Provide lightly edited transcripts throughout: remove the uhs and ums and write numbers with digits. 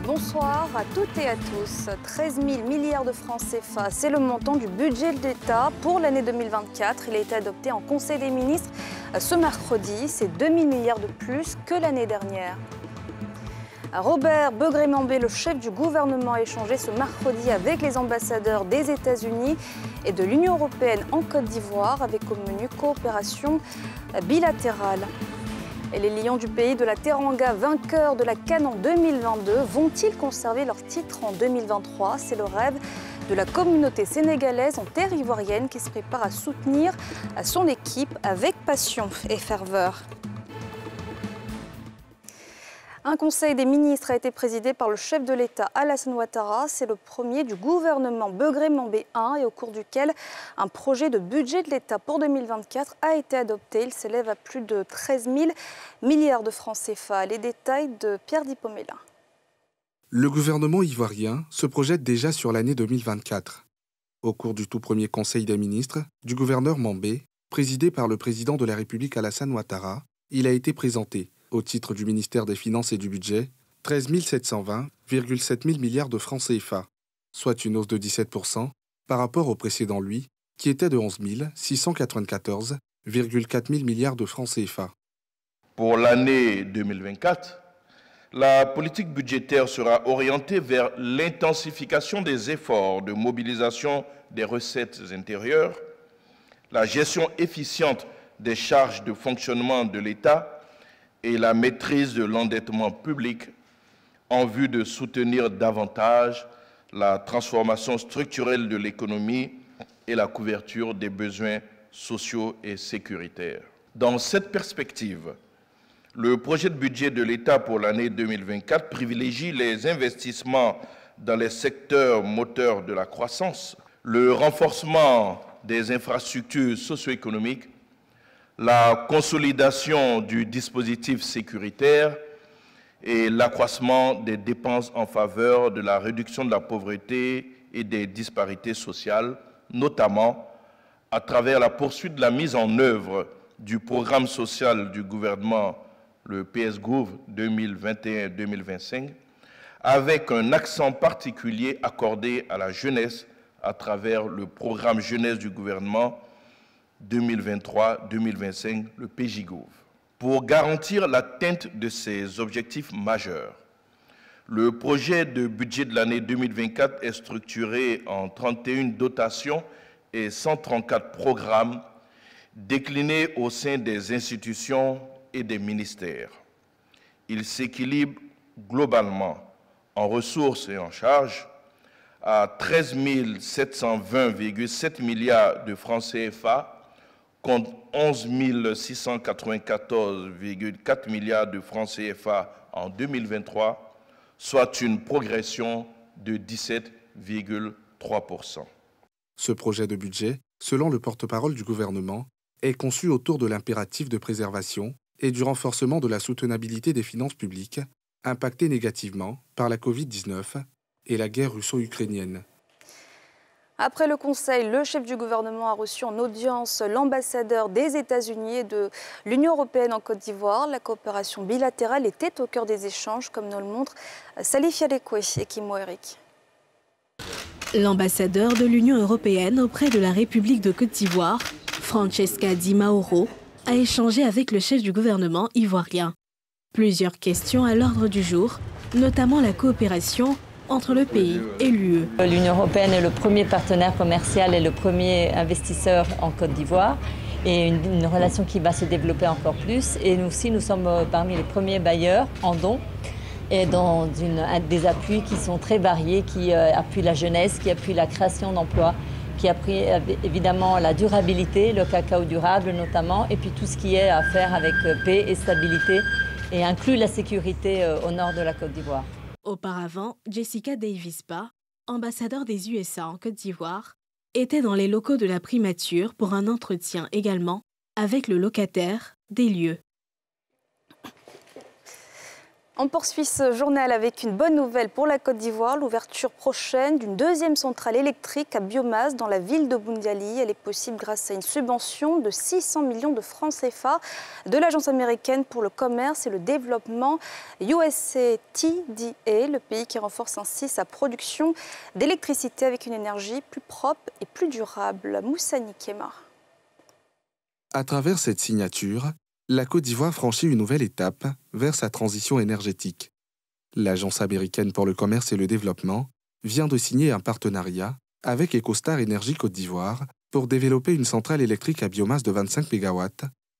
Bonsoir à toutes et à tous. 13 000 milliards de francs CFA, c'est le montant du budget de l'État pour l'année 2024. Il a été adopté en Conseil des ministres ce mercredi. C'est 2 000 milliards de plus que l'année dernière. Robert Begré-Mambé, le chef du gouvernement, a échangé ce mercredi avec les ambassadeurs des États-Unis et de l'Union européenne en Côte d'Ivoire avec au menu coopération bilatérale. Et les Lions du pays de la Teranga, vainqueurs de la CAN en 2022, vont-ils conserver leur titre en 2023? C'est le rêve de la communauté sénégalaise en terre ivoirienne qui se prépare à soutenir son équipe avec passion et ferveur. Un conseil des ministres a été présidé par le chef de l'État Alassane Ouattara. C'est le premier du gouvernement Begré-Mambé 1 et au cours duquel un projet de budget de l'État pour 2024 a été adopté. Il s'élève à plus de 13 000 milliards de francs CFA. Les détails de Pierre Dipomela. Le gouvernement ivoirien se projette déjà sur l'année 2024. Au cours du tout premier conseil des ministres du gouverneur Mambé, présidé par le président de la République Alassane Ouattara, il a été présenté au titre du ministère des Finances et du Budget, 13 720,7 000 milliards de francs CFA, soit une hausse de 17% par rapport au précédent, lui, qui était de 11 694,4 000 milliards de francs CFA. Pour l'année 2024, la politique budgétaire sera orientée vers l'intensification des efforts de mobilisation des recettes intérieures, la gestion efficiente des charges de fonctionnement de l'État et la maîtrise de l'endettement public en vue de soutenir davantage la transformation structurelle de l'économie et la couverture des besoins sociaux et sécuritaires. Dans cette perspective, le projet de budget de l'État pour l'année 2024 privilégie les investissements dans les secteurs moteurs de la croissance, le renforcement des infrastructures socio-économiques, la consolidation du dispositif sécuritaire et l'accroissement des dépenses en faveur de la réduction de la pauvreté et des disparités sociales, notamment à travers la poursuite de la mise en œuvre du programme social du gouvernement, le PS-Gouv 2021-2025, avec un accent particulier accordé à la jeunesse à travers le programme jeunesse du gouvernement 2023-2025, le PJ-Gouv. Pour garantir l'atteinte de ces objectifs majeurs, le projet de budget de l'année 2024 est structuré en 31 dotations et 134 programmes déclinés au sein des institutions et des ministères. Il s'équilibre globalement en ressources et en charges à 13 720,7 milliards de francs CFA contre 11 694,4 milliards de francs CFA en 2023, soit une progression de 17,3%. Ce projet de budget, selon le porte-parole du gouvernement, est conçu autour de l'impératif de préservation et du renforcement de la soutenabilité des finances publiques, impactées négativement par la Covid-19 et la guerre russo-ukrainienne. Après le Conseil, le chef du gouvernement a reçu en audience l'ambassadeur des États-Unis et de l'Union européenne en Côte d'Ivoire. La coopération bilatérale était au cœur des échanges, comme nous le montrent Salif Yalekwe et Kimo Eric. L'ambassadeur de l'Union européenne auprès de la République de Côte d'Ivoire, Francesca Di Mauro, a échangé avec le chef du gouvernement ivoirien. Plusieurs questions à l'ordre du jour, notamment la coopération entre le pays et l'UE. L'Union européenne est le premier partenaire commercial et le premier investisseur en Côte d'Ivoire et une relation qui va se développer encore plus. Et nous aussi, nous sommes parmi les premiers bailleurs en dons et dans des appuis qui sont très variés, qui appuient la jeunesse, qui appuient la création d'emplois, qui appuient évidemment la durabilité, le cacao durable notamment, et puis tout ce qui est à faire avec paix et stabilité et inclut la sécurité au nord de la Côte d'Ivoire. Auparavant, Jessica Davis-Bas, ambassadeur des USA en Côte d'Ivoire, était dans les locaux de la primature pour un entretien également avec le locataire des lieux. On poursuit ce journal avec une bonne nouvelle pour la Côte d'Ivoire, l'ouverture prochaine d'une deuxième centrale électrique à biomasse dans la ville de Boundiali. Elle est possible grâce à une subvention de 600 millions de francs CFA de l'Agence américaine pour le commerce et le développement USAID, le pays qui renforce ainsi sa production d'électricité avec une énergie plus propre et plus durable. Moussani Kemar. À travers cette signature, la Côte d'Ivoire franchit une nouvelle étape vers sa transition énergétique. L'Agence américaine pour le commerce et le développement vient de signer un partenariat avec EcoStar Énergie Côte d'Ivoire pour développer une centrale électrique à biomasse de 25 MW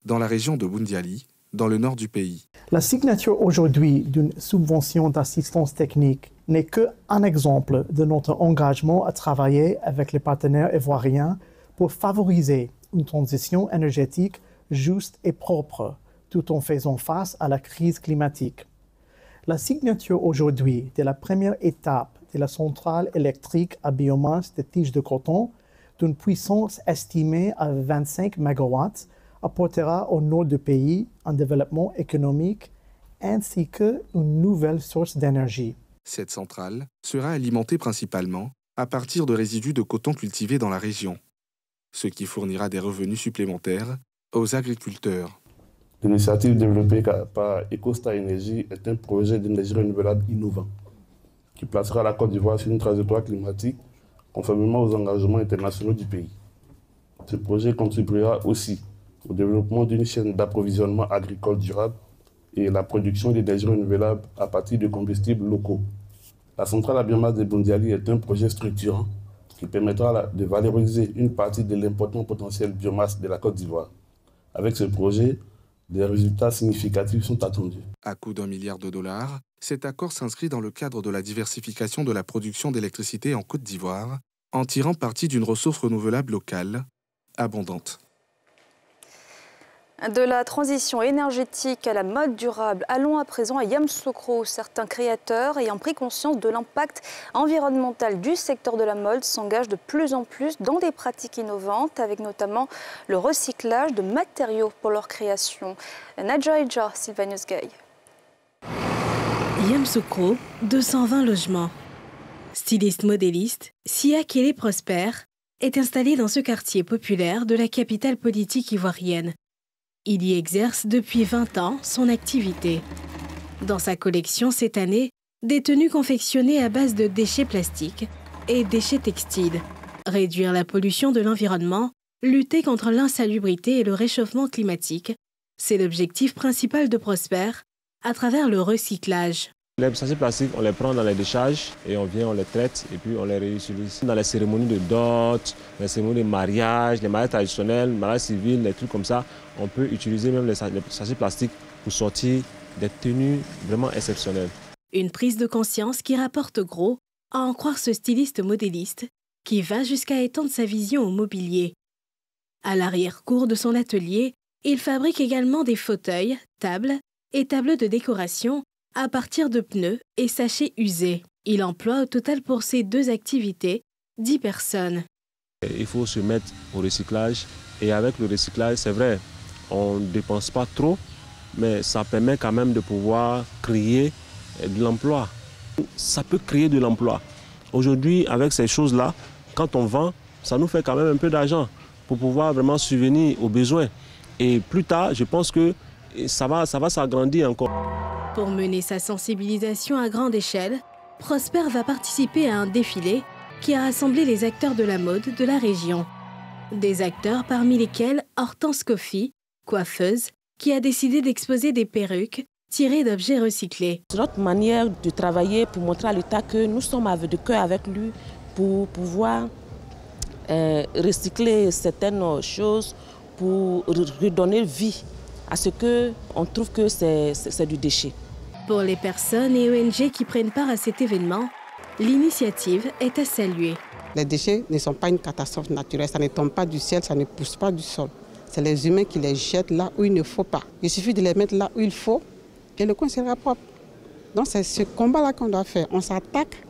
dans la région de Boundiali, dans le nord du pays. La signature aujourd'hui d'une subvention d'assistance technique n'est qu'un exemple de notre engagement à travailler avec les partenaires ivoiriens pour favoriser une transition énergétique juste et propre, tout en faisant face à la crise climatique. La signature aujourd'hui de la première étape de la centrale électrique à biomasse de tiges de coton, d'une puissance estimée à 25 MW, apportera au nord du pays un développement économique ainsi qu'une nouvelle source d'énergie. Cette centrale sera alimentée principalement à partir de résidus de coton cultivés dans la région, ce qui fournira des revenus supplémentaires aux agriculteurs. L'initiative développée par EcoStar Énergie est un projet d'énergie renouvelable innovant qui placera la Côte d'Ivoire sur une trajectoire climatique conformément aux engagements internationaux du pays. Ce projet contribuera aussi au développement d'une chaîne d'approvisionnement agricole durable et la production d'énergie renouvelable à partir de combustibles locaux. La centrale à biomasse de Boundiali est un projet structurant qui permettra de valoriser une partie de l'important potentiel biomasse de la Côte d'Ivoire. Avec ce projet, des résultats significatifs sont attendus. À coût d'1 milliard de dollars, cet accord s'inscrit dans le cadre de la diversification de la production d'électricité en Côte d'Ivoire, en tirant parti d'une ressource renouvelable locale abondante. De la transition énergétique à la mode durable, allons à présent à Yamoussoukro. Certains créateurs ayant pris conscience de l'impact environnemental du secteur de la mode s'engagent de plus en plus dans des pratiques innovantes, avec notamment le recyclage de matériaux pour leur création. Nadjaïdja, Sylvanus Gay. Yamoussoukro, 220 logements. Styliste modéliste, Sia Kélé Prosper est installée dans ce quartier populaire de la capitale politique ivoirienne. Il y exerce depuis 20 ans son activité. Dans sa collection cette année, des tenues confectionnées à base de déchets plastiques et déchets textiles. Réduire la pollution de l'environnement, lutter contre l'insalubrité et le réchauffement climatique, c'est l'objectif principal de Prosper à travers le recyclage. Les sachets plastiques, on les prend dans les décharges et on les traite et puis on les réutilise. Dans les cérémonies de dot, les cérémonies de mariage, les mariages traditionnels, les mariages civils, les trucs comme ça, on peut utiliser même les sachets plastiques pour sortir des tenues vraiment exceptionnelles. Une prise de conscience qui rapporte gros, à en croire ce styliste modéliste, qui va jusqu'à étendre sa vision au mobilier. À l'arrière-cour de son atelier, il fabrique également des fauteuils, tables et tableaux de décoration à partir de pneus et sachets usés. Il emploie au total pour ces deux activités 10 personnes. Il faut se mettre au recyclage et avec le recyclage, c'est vrai, on ne dépense pas trop, mais ça permet quand même de pouvoir créer de l'emploi. Ça peut créer de l'emploi. Aujourd'hui, avec ces choses-là, quand on vend, ça nous fait quand même un peu d'argent pour pouvoir vraiment subvenir aux besoins. Et plus tard, je pense que ça va s'agrandir encore. Pour mener sa sensibilisation à grande échelle, Prosper va participer à un défilé qui a rassemblé les acteurs de la mode de la région. Des acteurs parmi lesquels Hortense Kofi, coiffeuse, qui a décidé d'exposer des perruques tirées d'objets recyclés. C'est notre manière de travailler pour montrer à l'État que nous sommes de cœur avec lui pour pouvoir recycler certaines choses, pour redonner vie à ce qu'on trouve que c'est du déchet. Pour les personnes et ONG qui prennent part à cet événement, l'initiative est à saluer. Les déchets ne sont pas une catastrophe naturelle, ça ne tombe pas du ciel, ça ne pousse pas du sol. C'est les humains qui les jettent là où il ne faut pas. Il suffit de les mettre là où il faut et le coin sera propre. Donc c'est ce combat-là qu'on doit faire. On s'attaque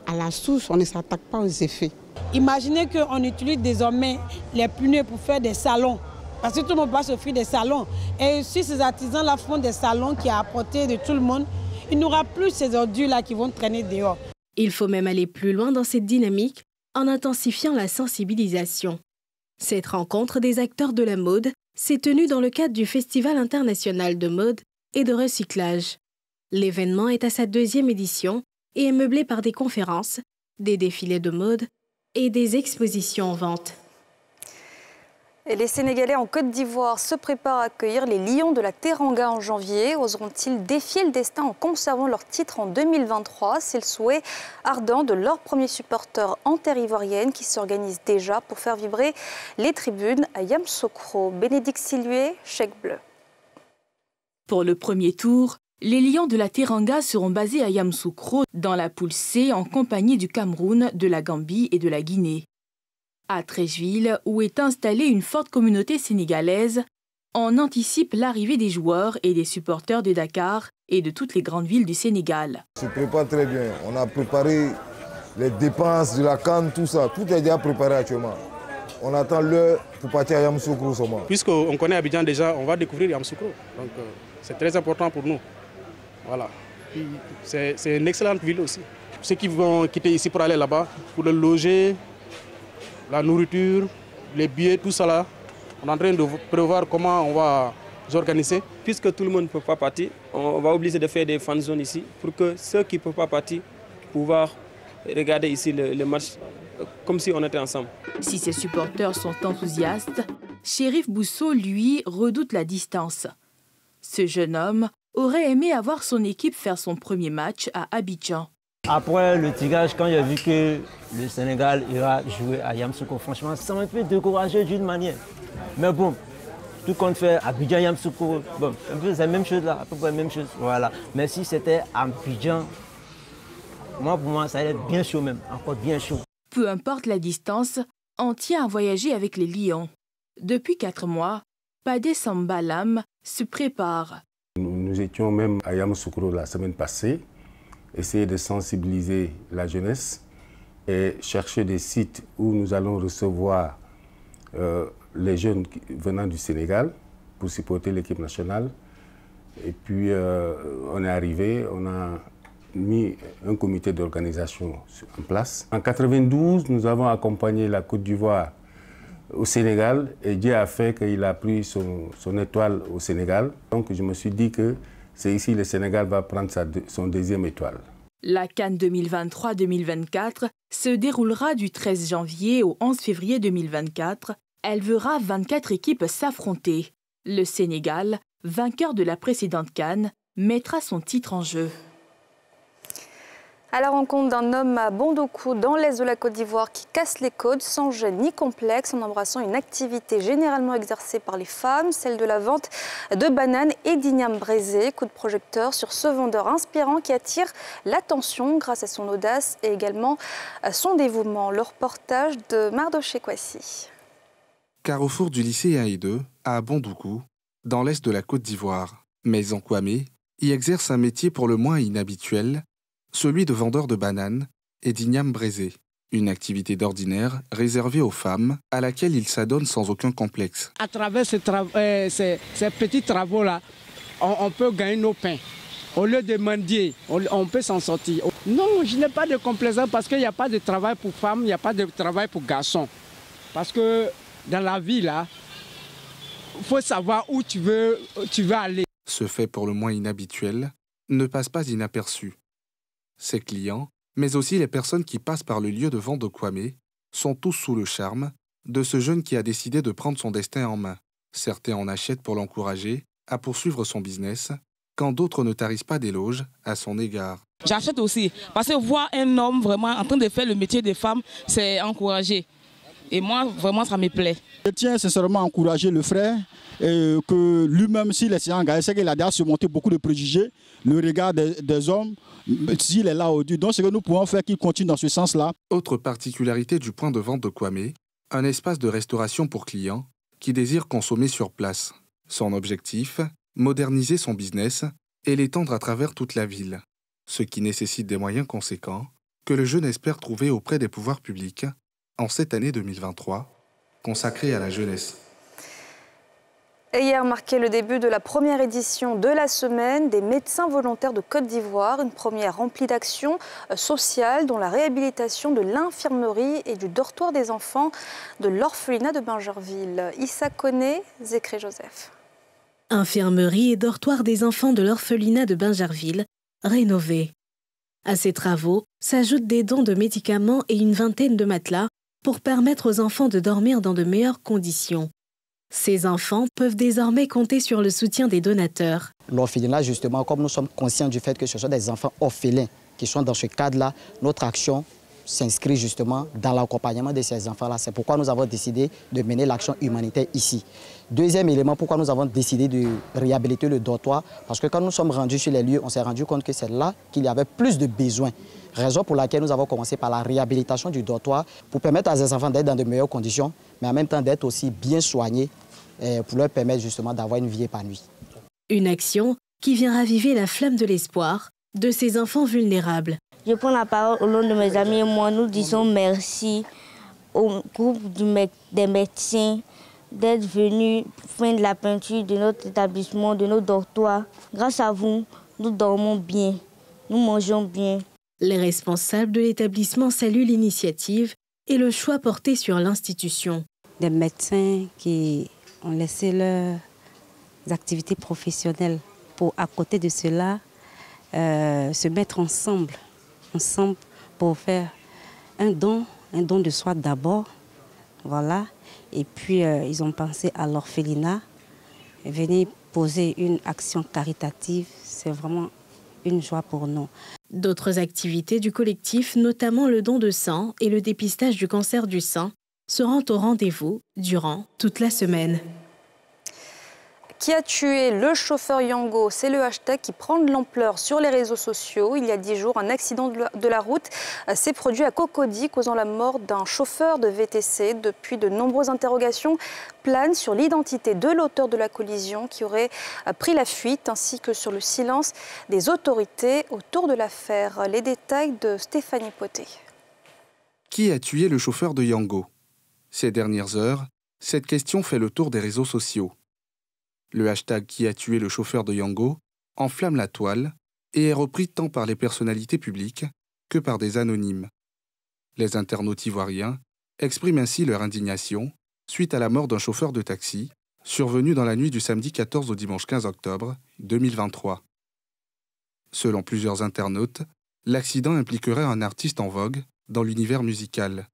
à la source, on ne s'attaque pas aux effets. Imaginez qu'on utilise désormais les pneus pour faire des salons. Parce que tout le monde va s'offrir des salons. Et si ces artisans-là font des salons qui a apporté de tout le monde, Il n'y aura plus ces ordures-là qui vont traîner dehors. Il faut même aller plus loin dans cette dynamique en intensifiant la sensibilisation. Cette rencontre des acteurs de la mode s'est tenue dans le cadre du Festival international de mode et de recyclage. L'événement est à sa 2e édition et est meublé par des conférences, des défilés de mode et des expositions en vente. Et les Sénégalais en Côte d'Ivoire se préparent à accueillir les Lions de la Teranga en janvier. Oseront-ils défier le destin en conservant leur titre en 2023? C'est le souhait ardent de leur premier supporter en terre ivoirienne qui s'organise déjà pour faire vibrer les tribunes à Yamoussoukro. Bénédicte Silué, Chèque Bleu. Pour le premier tour, les Lions de la Teranga seront basés à Yamoussoukro dans la poule C en compagnie du Cameroun, de la Gambie et de la Guinée. À Treichville, où est installée une forte communauté sénégalaise, on anticipe l'arrivée des joueurs et des supporters de Dakar et de toutes les grandes villes du Sénégal. On se prépare très bien. On a préparé les dépenses de la CAN, tout ça. Tout est déjà préparé actuellement. On attend l'heure pour partir à Yamoussoukro seulement. Puisqu'on connaît Abidjan déjà, on va découvrir Yamoussoukro. Donc c'est très important pour nous. Voilà. C'est une excellente ville aussi. Ceux qui vont quitter ici pour aller là-bas, pour le loger, la nourriture, les billets, tout ça là, on est en train de prévoir comment on va s'organiser. Puisque tout le monde ne peut pas partir, on va obliger de faire des fan zones ici pour que ceux qui ne peuvent pas partir pouvoir regarder ici le match comme si on était ensemble. Si ses supporters sont enthousiastes, Chérif Bousso, lui, redoute la distance. Ce jeune homme aurait aimé avoir son équipe faire son premier match à Abidjan. Après le tirage, quand j'ai vu que le Sénégal ira jouer à Yamoussoukro, franchement, ça m'a fait décourager d'une manière. Mais bon, tout compte fait, Abidjan, Yamoussoukro, bon, c'est la même chose là, à peu près la même chose. Voilà. Mais si c'était Abidjan, pour moi, ça allait être bien chaud même, encore bien chaud. Peu importe la distance, on tient à voyager avec les Lions. Depuis 4 mois, Padé Sambalam se prépare. Nous étions même à Yamoussoukro la semaine passée, essayer de sensibiliser la jeunesse et chercher des sites où nous allons recevoir les jeunes venant du Sénégal pour supporter l'équipe nationale. Et puis on est arrivé, on a mis un comité d'organisation en place. En 1992, nous avons accompagné la Côte d'Ivoire au Sénégal et Dieu a fait qu'il a pris son étoile au Sénégal. Donc je me suis dit que c'est ici que le Sénégal va prendre son 2e étoile. La CAN 2023-2024 se déroulera du 13 janvier au 11 février 2024. Elle verra 24 équipes s'affronter. Le Sénégal, vainqueur de la précédente CAN, mettra son titre en jeu. À la rencontre d'un homme à Bondoukou, dans l'est de la Côte d'Ivoire, qui casse les codes sans gêne ni complexe, en embrassant une activité généralement exercée par les femmes, celle de la vente de bananes et d'igname braisé. Coup de projecteur sur ce vendeur inspirant qui attire l'attention grâce à son audace et également à son dévouement. Le reportage de Mardoché Kwasi. Carrefour du lycée 1 et 2, à Bondoukou, dans l'est de la Côte d'Ivoire. Mais Kwame y exerce un métier pour le moins inhabituel, celui de vendeur de bananes et d'igname braisé, une activité d'ordinaire réservée aux femmes à laquelle il s'adonne sans aucun complexe. À travers ces petits travaux-là, on peut gagner nos pains. Au lieu de mendier, on peut s'en sortir. Non, je n'ai pas de complaisance parce qu'il n'y a pas de travail pour femmes, il n'y a pas de travail pour garçons. Parce que dans la vie, là, il faut savoir où tu veux aller. Ce fait pour le moins inhabituel ne passe pas inaperçu. Ses clients, mais aussi les personnes qui passent par le lieu de vente de Kwame, sont tous sous le charme de ce jeune qui a décidé de prendre son destin en main. Certains en achètent pour l'encourager à poursuivre son business, quand d'autres ne tarissent pas d'éloges à son égard. J'achète aussi, parce que voir un homme vraiment en train de faire le métier des femmes, c'est encouragé. Et moi, vraiment, ça me plaît. Je tiens sincèrement à encourager le frère, que lui-même, s'il est engagé, c'est qu'il a déjà surmonté beaucoup de préjugés, le regard des hommes, s'il est là aujourd'hui. Donc, ce que nous pouvons faire, qu'il continue dans ce sens-là. Autre particularité du point de vente de Kwame, un espace de restauration pour clients qui désirent consommer sur place. Son objectif, moderniser son business et l'étendre à travers toute la ville, ce qui nécessite des moyens conséquents que le jeune espère trouver auprès des pouvoirs publics en cette année 2023, consacrée à la jeunesse. Et hier marquait le début de la première édition de la semaine des médecins volontaires de Côte d'Ivoire, une première remplie d'actions sociales dont la réhabilitation de l'infirmerie et du dortoir des enfants de l'orphelinat de Bingerville. Issa Koné, Zécré Joseph. Infirmerie et dortoir des enfants de l'orphelinat de Bingerville, rénovés. À ces travaux s'ajoutent des dons de médicaments et une vingtaine de matelas pour permettre aux enfants de dormir dans de meilleures conditions. Ces enfants peuvent désormais compter sur le soutien des donateurs. L'orphelinat, justement, comme nous sommes conscients du fait que ce sont des enfants orphelins qui sont dans ce cadre-là, notre action s'inscrit justement dans l'accompagnement de ces enfants-là. C'est pourquoi nous avons décidé de mener l'action humanitaire ici. Deuxième élément, pourquoi nous avons décidé de réhabiliter le dortoir, parce que quand nous sommes rendus sur les lieux, on s'est rendu compte que c'est là qu'il y avait plus de besoins. Raison pour laquelle nous avons commencé par la réhabilitation du dortoir pour permettre à ces enfants d'être dans de meilleures conditions, mais en même temps d'être aussi bien soignés pour leur permettre justement d'avoir une vie épanouie. Une action qui vient raviver la flamme de l'espoir de ces enfants vulnérables. Je prends la parole au nom de mes amis et moi. Nous disons merci au groupe des médecins d'être venus faire de la peinture de notre établissement, de nos dortoirs. Grâce à vous, nous dormons bien, nous mangeons bien. Les responsables de l'établissement saluent l'initiative et le choix porté sur l'institution. Des médecins qui ont laissé leurs activités professionnelles pour, à côté de cela, se mettre ensemble pour faire un don de soi d'abord, voilà. Et puis ils ont pensé à l'orphelinat, venir poser une action caritative, c'est vraiment une joie pour nous. D'autres activités du collectif, notamment le don de sang et le dépistage du cancer du sein, seront au rendez-vous durant toute la semaine. Qui a tué le chauffeur Yango? C'est le hashtag qui prend de l'ampleur sur les réseaux sociaux. Il y a 10 jours, un accident de la route s'est produit à Cocody, causant la mort d'un chauffeur de VTC. Depuis, de nombreuses interrogations planent sur l'identité de l'auteur de la collision qui aurait pris la fuite, ainsi que sur le silence des autorités autour de l'affaire. Les détails de Stéphanie Poté. Qui a tué le chauffeur de Yango? Ces dernières heures, cette question fait le tour des réseaux sociaux. Le hashtag « Qui a tué le chauffeur de Yango » enflamme la toile et est repris tant par les personnalités publiques que par des anonymes. Les internautes ivoiriens expriment ainsi leur indignation suite à la mort d'un chauffeur de taxi survenu dans la nuit du samedi 14 au dimanche 15 octobre 2023. Selon plusieurs internautes, l'accident impliquerait un artiste en vogue dans l'univers musical.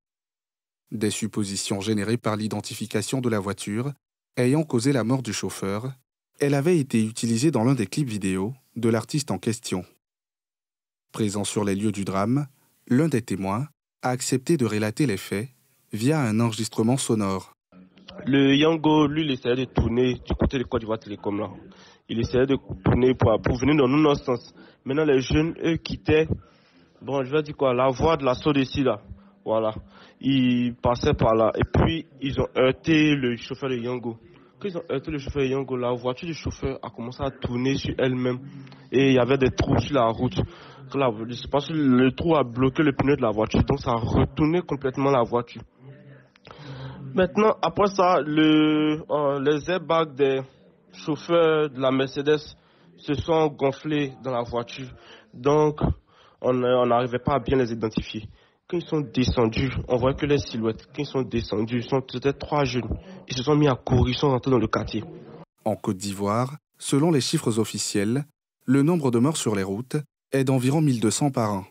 Des suppositions générées par l'identification de la voiture ayant causé la mort du chauffeur, elle avait été utilisée dans l'un des clips vidéo de l'artiste en question. Présent sur les lieux du drame, l'un des témoins a accepté de relater les faits via un enregistrement sonore. Le Yango, lui, il essayait de tourner du côté de Côte d'Ivoire Télécom là. Il essayait de tourner pour venir dans notre sens. Maintenant, les jeunes, eux, quittaient, bon, je vais dire quoi, la voie de la Sodeci là. Voilà. Ils passaient par là. Et puis, ils ont heurté le chauffeur de Yango. Quand ils ont heurté le chauffeur de Yango, la voiture du chauffeur a commencé à tourner sur elle-même. Et il y avait des trous sur la route. Je pense que le trou a bloqué le pneu de la voiture. Donc, ça a retourné complètement la voiture. Maintenant, après ça, les airbags des chauffeurs de la Mercedes se sont gonflés dans la voiture. Donc, on n'arrivait pas à bien les identifier. Quand ils sont descendus, on voit que les silhouettes. Quand ils sont descendus, c'était 3 jeunes. Ils se sont mis à courir, ils sont rentrés dans le quartier. En Côte d'Ivoire, selon les chiffres officiels, le nombre de morts sur les routes est d'environ 1200 par an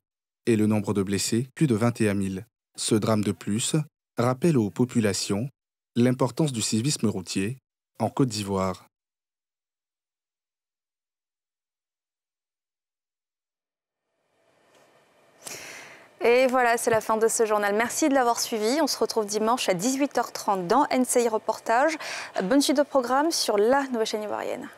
et le nombre de blessés, plus de 21 000. Ce drame de plus rappelle aux populations l'importance du civisme routier en Côte d'Ivoire. Et voilà, c'est la fin de ce journal. Merci de l'avoir suivi. On se retrouve dimanche à 18h30 dans NCI Reportage. Bonne suite de programme sur la nouvelle chaîne ivoirienne.